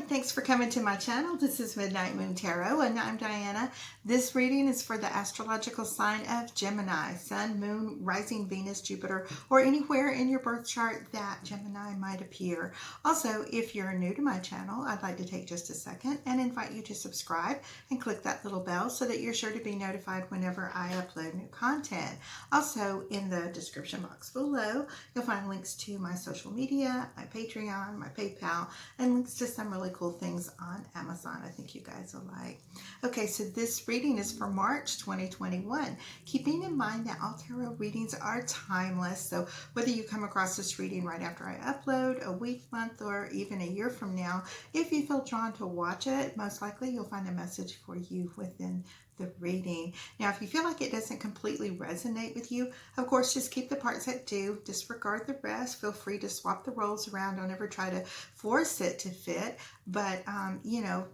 thanks for coming to my channel. This is Midnight Moon Tarot, and I'm Diana. This reading is for the astrological sign of Gemini, Sun, Moon, Rising, Venus, Jupiter, or anywhere in your birth chart that Gemini might appear. Also, if you're new to my channel, I'd like to take just a second and invite you to subscribe and click that little bell so that you're sure to be notified whenever I upload new content. Also, in the description box below, you'll find links to my social media, my Patreon, my PayPal, and links to some really cool things on Amazon I think you guys will like. Okay, so this reading is for March 2021. Keeping in mind that all tarot readings are timeless, so whether you come across this reading right after I upload, a week, month, or even a year from now, if you feel drawn to watch it, most likely you'll find a message for you within the reading. Now, if you feel like it doesn't completely resonate with you, of course, just keep the parts that do, disregard the rest. Feel free to swap the roles around. Don't ever try to force it to fit, but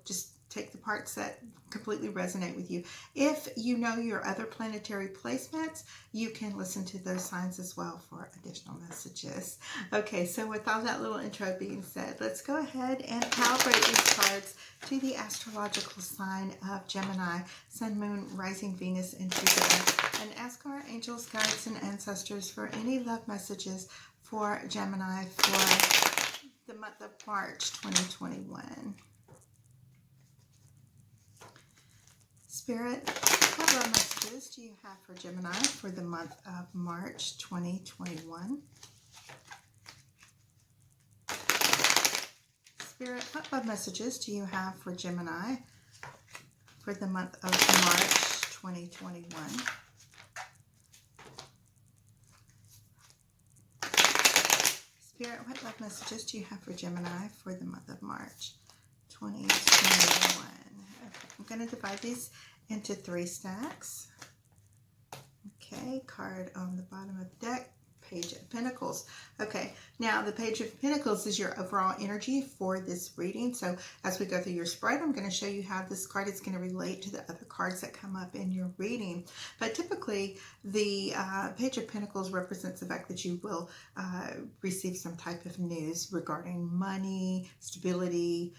just take the parts that completely resonate with you. If you know your other planetary placements, you can listen to those signs as well for additional messages. Okay, so with all that little intro being said, let's go ahead and calibrate these cards to the astrological sign of Gemini, Sun, Moon, Rising, Venus, and Jupiter, and ask our angels, guides, and ancestors for any love messages for Gemini for the month of March 2021. Spirit, what love messages do you have for Gemini for the month of March 2021? Spirit, what love messages do you have for Gemini for the month of March 2021? Spirit, what love messages do you have for Gemini for the month of March 2021? Okay, I'm going to divide these into 3 stacks. Okay, card on the bottom of the deck, Page of Pentacles. Okay, now the Page of Pentacles is your overall energy for this reading. So as we go through your spread, I'm going to show you how this card is going to relate to the other cards that come up in your reading. But typically, the Page of Pentacles represents the fact that you will receive some type of news regarding money, stability,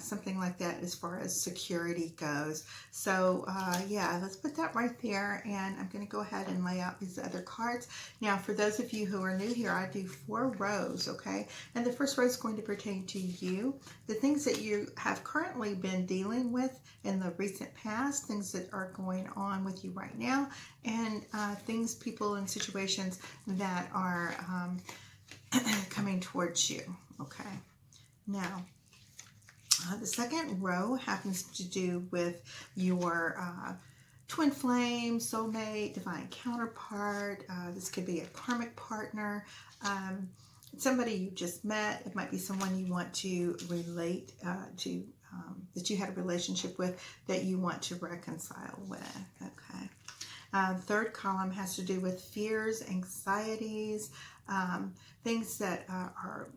something like that as far as security goes. So yeah, let's put that right there, and I'm going to go ahead and lay out these other cards. Now, for those of you who are new here, I do 4 rows, okay? And the first row is going to pertain to you, the things that you have currently been dealing with in the recent past, things that are going on with you right now, and things, people, and situations that are coming towards you, okay? Now, the second row happens to do with your twin flame, soulmate, divine counterpart. This could be a karmic partner, somebody you just met. It might be someone you want to relate to, that you had a relationship with, that you want to reconcile with, okay? Third column has to do with fears, anxieties, things that are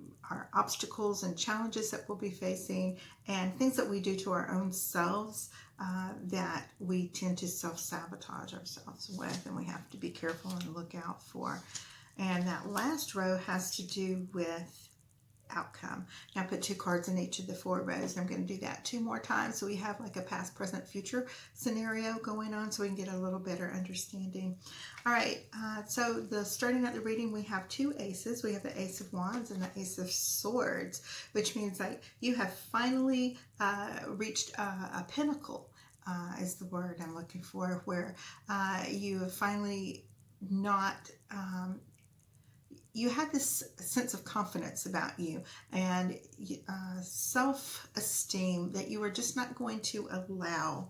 obstacles and challenges that we'll be facing, and things that we do to our own selves that we tend to self-sabotage ourselves with, and we have to be careful and look out for. And that last row has to do with outcome. Now put 2 cards in each of the 4 rows. I'm going to do that 2 more times so we have like a past, present, future scenario going on so we can get a little better understanding. All right, so starting out the reading, we have 2 aces. We have the Ace of Wands and the Ace of Swords, which means like you have finally reached a pinnacle, is the word I'm looking for, where you have finally not you had this sense of confidence about you and self-esteem that you were just not going to allow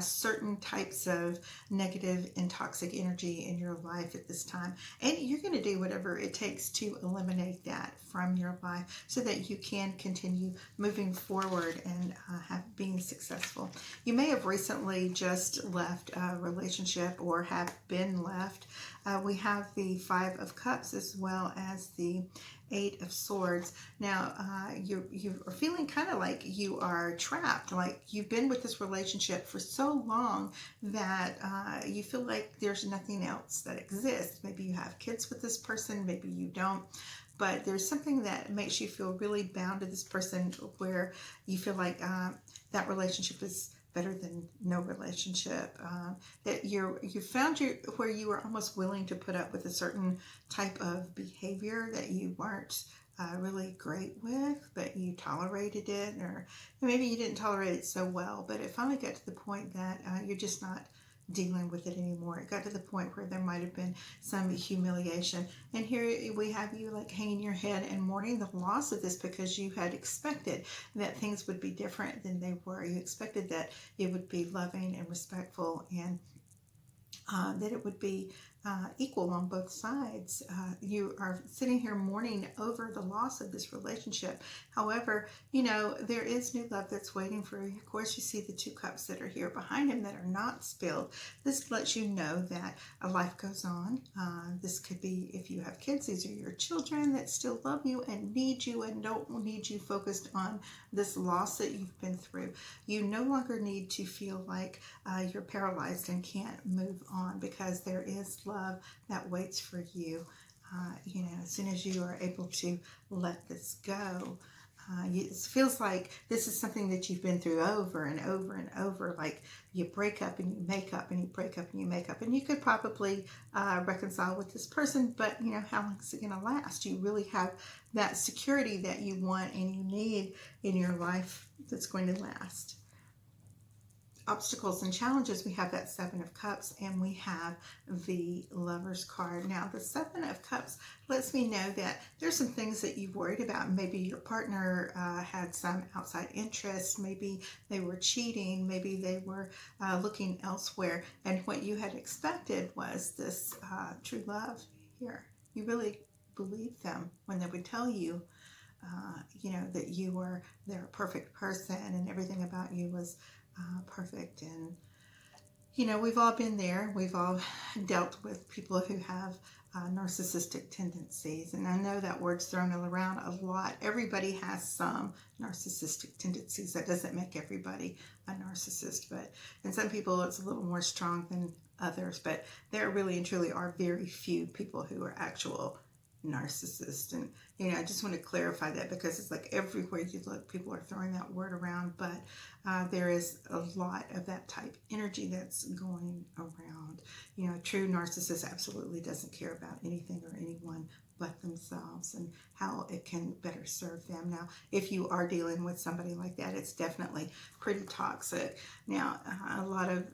certain types of negative and toxic energy in your life at this time. And you're going to do whatever it takes to eliminate that from your life so that you can continue moving forward and being successful. You may have recently just left a relationship or have been left. We have the 5 of Cups as well as the 8 of Swords. Now, you are feeling kind of like you are trapped, like you've been with this relationship for so long that you feel like there's nothing else that exists. Maybe you have kids with this person, maybe you don't. but there's something that makes you feel really bound to this person, where you feel like that relationship is better than no relationship. That you found where you were almost willing to put up with a certain type of behavior that you weren't really great with, but you tolerated it, or maybe you didn't tolerate it so well, but it finally got to the point that you're just not dealing with it anymore. It got to the point where there might have been some humiliation, and here we have you like hanging your head and mourning the loss of this, because you had expected that things would be different than they were. You expected that it would be loving and respectful, and that it would be equal on both sides. You are sitting here mourning over the loss of this relationship. However, you know, there is new love that's waiting for you. Of course, you see the 2 cups that are here behind him that are not spilled. This lets you know that a life goes on. This could be, if you have kids, these are your children that still love you and need you and don't need you focused on this loss that you've been through. You no longer need to feel like you're paralyzed and can't move on, because there is love that waits for you. You know, as soon as you are able to let this go, it feels like this is something that you've been through over and over and over. Like, you break up and you make up, and you break up and you make up, and you could probably reconcile with this person, but you know, how long is it going to last? You really have that security that you want and you need in your life that's going to last. Obstacles and challenges, we have that 7 of Cups, and we have the Lover's card. Now, the 7 of Cups lets me know that there's some things that you've worried about. Maybe your partner had some outside interest. Maybe they were cheating. Maybe they were looking elsewhere. And what you had expected was this true love here. You really believed them when they would tell you, you know, that you were their perfect person and everything about you was perfect. And you know, we've all been there. We've all dealt with people who have narcissistic tendencies, and I know that word's thrown around a lot. Everybody has some narcissistic tendencies. That doesn't make everybody a narcissist, but in some people it's a little more strong than others. But there really and truly are very few people who are actual narcissist. And you know, I just want to clarify that, because it's like everywhere you look, people are throwing that word around, but there is a lot of that type energy that's going around. You know, a true narcissist absolutely doesn't care about anything or anyone but themselves and how it can better serve them. Now, if you are dealing with somebody like that, it's definitely pretty toxic. Now, a lot of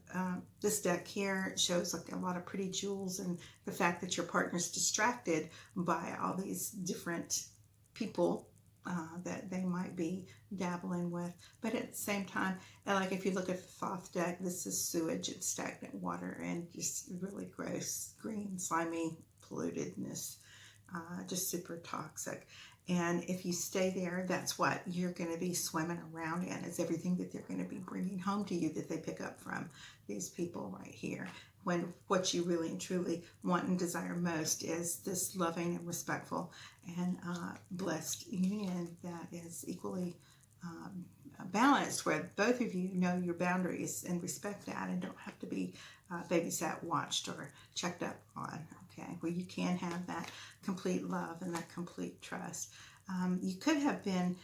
this deck here shows like a lot of pretty jewels, and the fact that your partner's distracted by all these different people that they might be dabbling with. But at the same time, like if you look at the Thoth deck, this is sewage and stagnant water and just really gross, green, slimy pollutedness. Just super toxic. And if you stay there, that's what you're going to be swimming around in. It's everything that they're going to be bringing home to you that they pick up from these people right here. When what you really and truly want and desire most is this loving and respectful and blessed union that is equally balanced, where both of you know your boundaries and respect that and don't have to be babysat, watched, or checked up on. Okay, where you can have that complete love and that complete trust. You could have been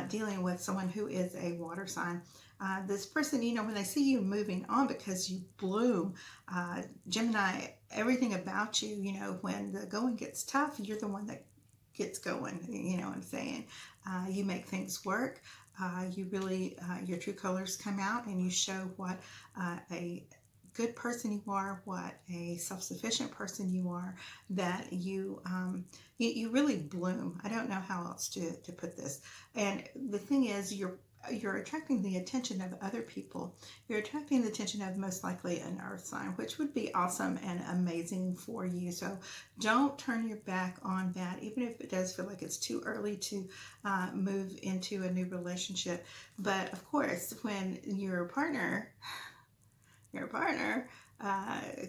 dealing with someone who is a water sign. This person, you know, when they see you moving on because you bloom, Gemini, everything about you, you know, when the going gets tough, you're the one that gets going, you know what I'm saying? You make things work. You really, your true colors come out, and you show what a good person you are, what a self-sufficient person you are, that you really bloom. I don't know how else to put this. And the thing is, you're attracting the attention of other people. You're attracting the attention of most likely an earth sign, which would be awesome and amazing for you. So don't turn your back on that, even if it does feel like it's too early to move into a new relationship. But of course, when your partner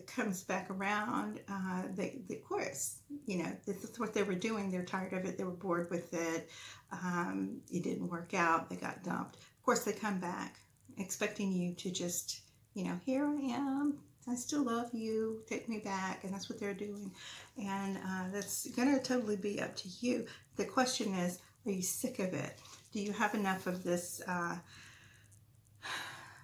comes back around, of course, you know, this is what they were doing. They're tired of it. They were bored with it. It didn't work out. They got dumped. Of course, they come back expecting you to just, you know, here I am. I still love you, take me back, and that's what they're doing. And that's going to totally be up to you. The question is, are you sick of it? Do you have enough of this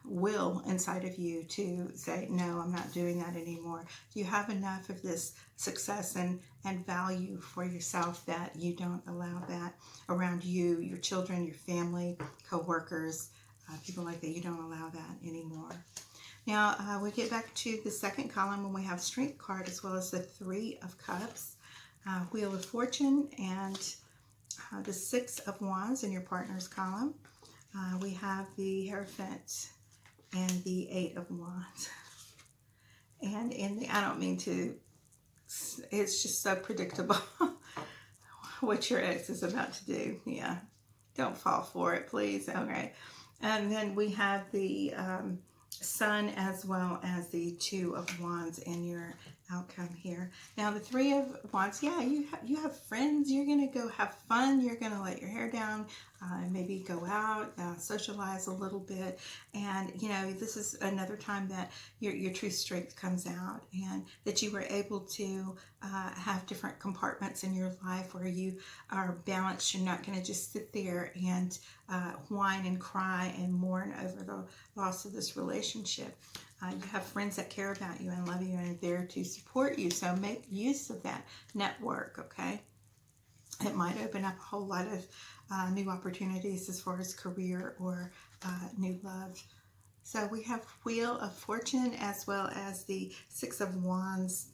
will inside of you to say, no, I'm not doing that anymore? Do you have enough of this success and value for yourself that you don't allow that around you, your children, your family, co-workers, people like that? You don't allow that anymore. Now, we get back to the second column when we have Strength card as well as the Three of Cups, Wheel of Fortune, and the Six of Wands in your partner's column. We have the Hierophant and the Eight of Wands. And I don't mean to, it's just so predictable what your ex is about to do. Yeah, don't fall for it, please. Okay. And then we have the Sun as well as the Two of Wands in your outcome here. Now the Three of Wands, yeah, you have friends. You're gonna go have fun. You're gonna let your hair down, maybe go out, socialize a little bit, and you know, this is another time that your true strength comes out, and that you were able to have different compartments in your life where you are balanced. You're not gonna just sit there and whine and cry and mourn over the loss of this relationship. You have friends that care about you and love you and are there to support you. So make use of that network, okay? It might open up a whole lot of new opportunities as far as career or new love. So we have Wheel of Fortune as well as the Six of Wands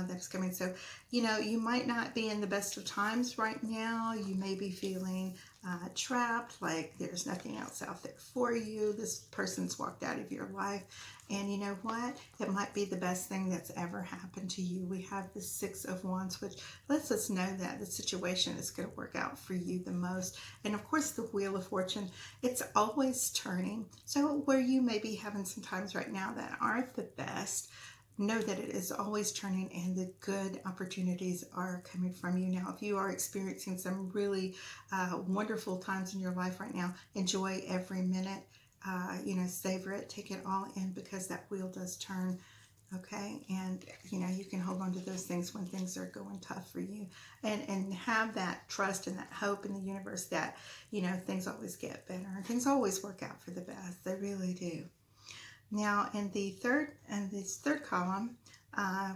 that's coming. So, you know, you might not be in the best of times right now. You may be feeling trapped, like there's nothing else out there for you. This person's walked out of your life. And you know what? It might be the best thing that's ever happened to you. We have the Six of Wands, which lets us know that the situation is going to work out for you the most. And of course, the Wheel of Fortune, it's always turning. So where you may be having some times right now that aren't the best, know that it is always turning and the good opportunities are coming from you. Now, if you are experiencing some really wonderful times in your life right now, enjoy every minute. You know, savor it, take it all in, because that wheel does turn, okay? And, you know, you can hold on to those things when things are going tough for you, and have that trust and that hope in the universe that, you know, things always get better and things always work out for the best. They really do. Now, in the third column,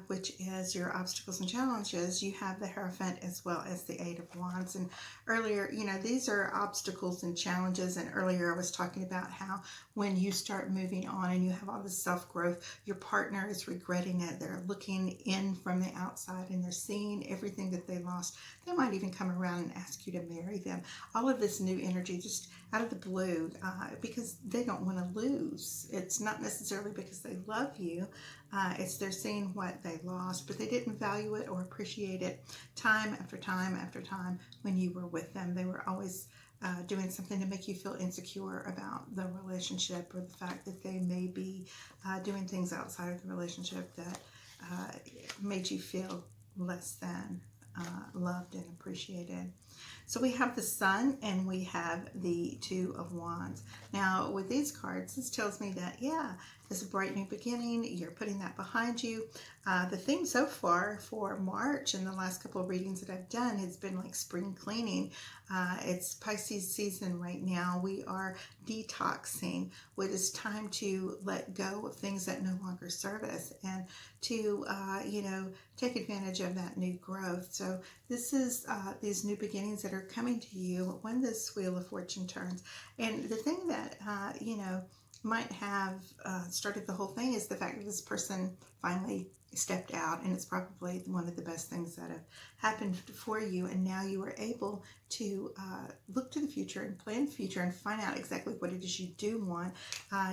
which is your obstacles and challenges, you have the Hierophant as well as the Eight of Wands. And earlier, you know, these are obstacles and challenges. And earlier I was talking about how when you start moving on and you have all this self-growth, your partner is regretting it. They're looking in from the outside and they're seeing everything that they lost. They might even come around and ask you to marry them. All of this new energy just out of the blue, because they don't want to lose. It's not necessarily because they love you. It's they're seeing what they lost, but they didn't value it or appreciate it time after time after time when you were with them. They were always doing something to make you feel insecure about the relationship, or the fact that they may be doing things outside of the relationship that made you feel less than loved and appreciated. So we have the Sun and we have the Two of Wands. Now with these cards, this tells me that, yeah, it's a bright new beginning. You're putting that behind you. The theme so far for March and the last couple of readings that I've done has been like spring cleaning. It's Pisces season right now. We are detoxing. It is time to let go of things that no longer serve us and to, you know, take advantage of that new growth. So this is these new beginnings that are coming to you when this Wheel of Fortune turns. And the thing that, you know, might have started the whole thing is the fact that this person finally stepped out, and it's probably one of the best things that have happened for you. And now you are able to look to the future and plan the future and find out exactly what it is you do want.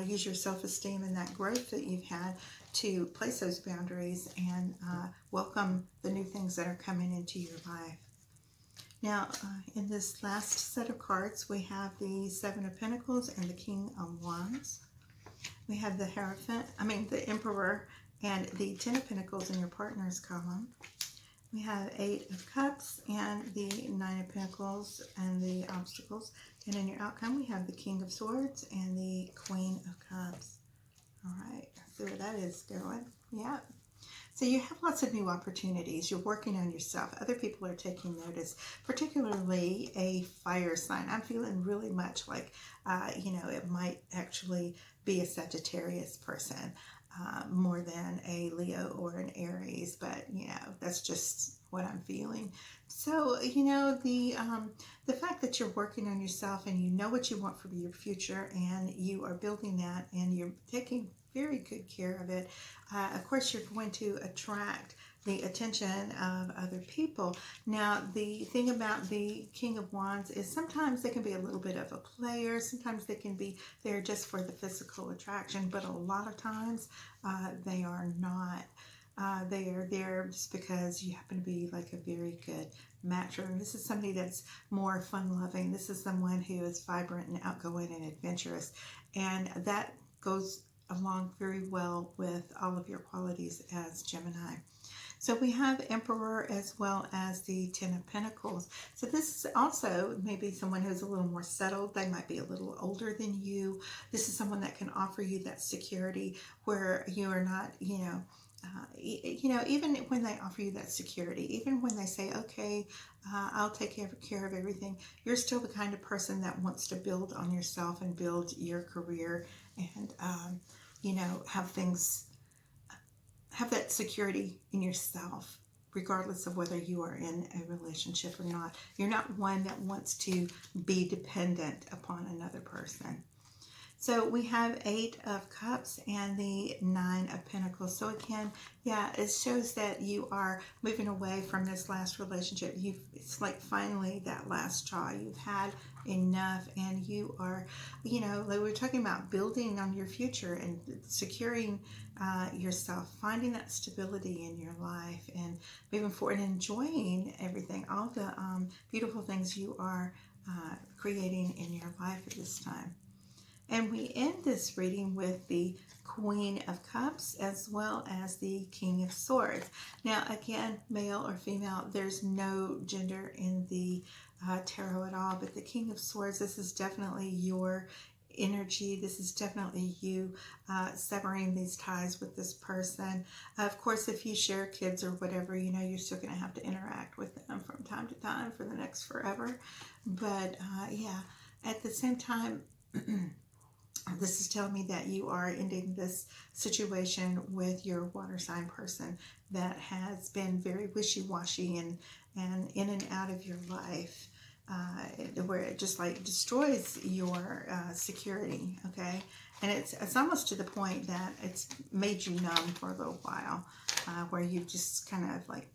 Use your self-esteem and that growth that you've had to place those boundaries and welcome the new things that are coming into your life. Now, in this last set of cards, we have the Seven of Pentacles and the King of Wands. We have the the Emperor and the Ten of Pentacles in your partner's column. We have Eight of Cups and the Nine of Pentacles and the obstacles. And in your outcome, we have the King of Swords and the Queen of Cups. All right, see where that is going. Yeah. So you have lots of new opportunities. You're working on yourself. Other people are taking notice, particularly a fire sign. I'm feeling really much like, it might actually be a Sagittarius person more than a Leo or an Aries, but, that's just what I'm feeling. So, the fact that you're working on yourself and you know what you want for your future and you are building that and you're taking very good care of it, of course, you're going to attract the attention of other people. Now, the thing about the King of Wands is sometimes they can be a little bit of a player. Sometimes they can be there just for the physical attraction, but a lot of times they are not. They are there just because you happen to be like a very good matcher. And this is somebody that's more fun-loving. This is someone who is vibrant and outgoing and adventurous. And that goes along very well with all of your qualities as Gemini. So we have Emperor as well as the Ten of Pentacles. So this is also maybe someone who's a little more settled. They might be a little older than you. This is someone that can offer you that security where you are not, even when they offer you that security, even when they say, okay, I'll take care of everything, you're still the kind of person that wants to build on yourself and build your career and, have that security in yourself, regardless of whether you are in a relationship or not. You're not one that wants to be dependent upon another person. So we have 8 of Cups and the 9 of Pentacles. So again, it shows that you are moving away from this last relationship. It's like finally that last straw. You've had enough and you are, like we're talking about building on your future and securing yourself, finding that stability in your life and moving forward and enjoying everything, all the beautiful things you are creating in your life at this time. And we end this reading with the Queen of Cups as well as the King of Swords. Now, again, male or female, there's no gender in the tarot at all, but the King of Swords, this is definitely your energy. This is definitely you severing these ties with this person. Of course, if you share kids or whatever, you're still going to have to interact with them from time to time for the next forever. But at the same time, this is telling me that you are ending this situation with your water sign person that has been very wishy-washy and in and out of your life, where it just like destroys your security, okay? And it's almost to the point that it's made you numb for a little while, where you just kind of like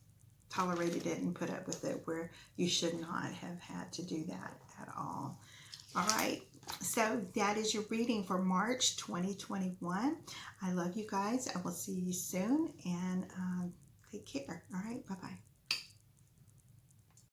tolerated it and put up with it, where you should not have had to do that at all. All right, so that is your reading for March 2021. I love you guys. I will see you soon, and take care. All right.